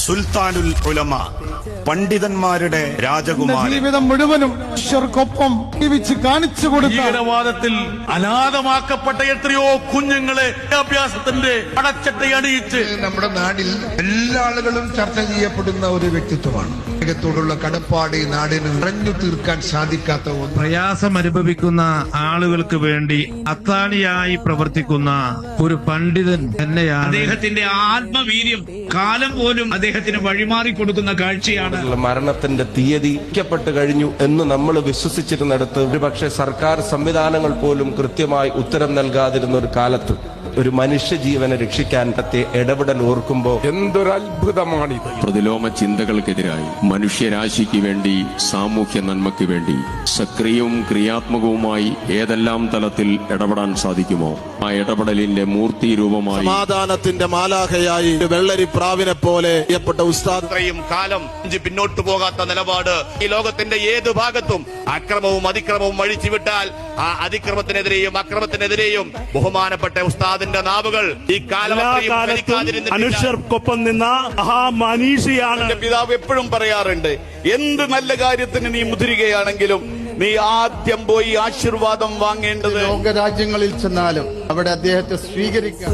സുൽത്താനുൽ ഉലമ, പണ്ഡിതന്മാരുടെ രാജകുമാരൻ. ജീവിതം മുഴുവനും ഈശ്വർക്കൊപ്പം ജീവിച്ച് കാണിച്ചു കൊടുത്ത, ഭീകരവാദത്തിൽ അനാഥമാക്കപ്പെട്ട എത്രയോ കുഞ്ഞുങ്ങളെ വിദ്യാഭ്യാസത്തിന്റെ അടച്ചട്ടയണിയിച്ച് നമ്മുടെ നാട്ടിൽ എല്ലാ ആളുകളും ചർച്ച ചെയ്യപ്പെടുന്ന ഒരു വ്യക്തിത്വമാണ്. ത്തോടുള്ള കടപ്പാട് ഈ നാടിന് പറഞ്ഞു തീർക്കാൻ സാധിക്കാത്ത ഒന്ന്. പ്രയാസം അനുഭവിക്കുന്ന ആളുകൾക്ക് വേണ്ടി അത്താണിയായി പ്രവർത്തിക്കുന്ന ഒരു പണ്ഡിതൻ തന്നെയാണ്. അദ്ദേഹത്തിന്റെ ആത്മവീര്യം കാലം പോലും അദ്ദേഹത്തിന് വഴിമാറി കൊടുക്കുന്ന കാഴ്ചയാണ്. മരണത്തിന്റെ തീയതി ിക്കപ്പെട്ട് കഴിഞ്ഞു എന്ന് നമ്മൾ വിശ്വസിച്ചിരുന്നിടത്ത് ഒരുപക്ഷെ സർക്കാർ സംവിധാനങ്ങൾ പോലും കൃത്യമായി ഉത്തരം നൽകാതിരുന്ന ഒരു കാലത്ത് ഒരു മനുഷ്യജീവനെ രക്ഷിക്കാൻ ഇടപെടൽ ഓർക്കുമ്പോൾ എന്തൊരു അത്ഭുതമാണിത്. പ്രതിലോമ ചിന്തകൾക്കെതിരായി മനുഷ്യരാശിക്ക് വേണ്ടി, സാമൂഹ്യ നന്മയ്ക്ക് വേണ്ടി സക്രിയവും ക്രിയാത്മകവുമായി ഏതെല്ലാം തലത്തിൽ ഇടപെടാൻ സാധിക്കുമോ ആ ഇടപെടലിന്റെ മൂർത്തി രൂപമായി, സമാധാനത്തിന്റെ മാലാഖയായി വെള്ളരി പ്രാവിനെ പോലെ പ്രിയപ്പെട്ട ഉസ്താദ് ഇത്രയും കാലം പിന്നോട്ടു പോകാത്ത നിലപാട്. ഈ ലോകത്തിന്റെ ഏത് ഭാഗത്തും അക്രമവും അതിക്രമവും അഴിച്ചുവിട്ടാൽ ആ അതിക്രമത്തിനെതിരെയും അക്രമത്തിനെതിരെയും ബഹുമാനപ്പെട്ട ഉസ്താദിന്റെ നാവുകൾ ഈ കാലഘട്ടത്തിൽ മനുഷ്യർക്കൊപ്പം നിന്ന മഹാമനീഷിയാണ്. പിതാവ് എപ്പോഴും പറയാറുണ്ട്, എന്ത് നല്ല കാര്യത്തിന് നീ മുതിരുകയാണെങ്കിലും നീ ആദ്യം പോയി ആശീർവാദം വാങ്ങേണ്ടത്. ലോകരാജ്യങ്ങളിൽ ചെന്നാലും അവിടെ അദ്ദേഹത്തെ സ്വീകരിക്കാം.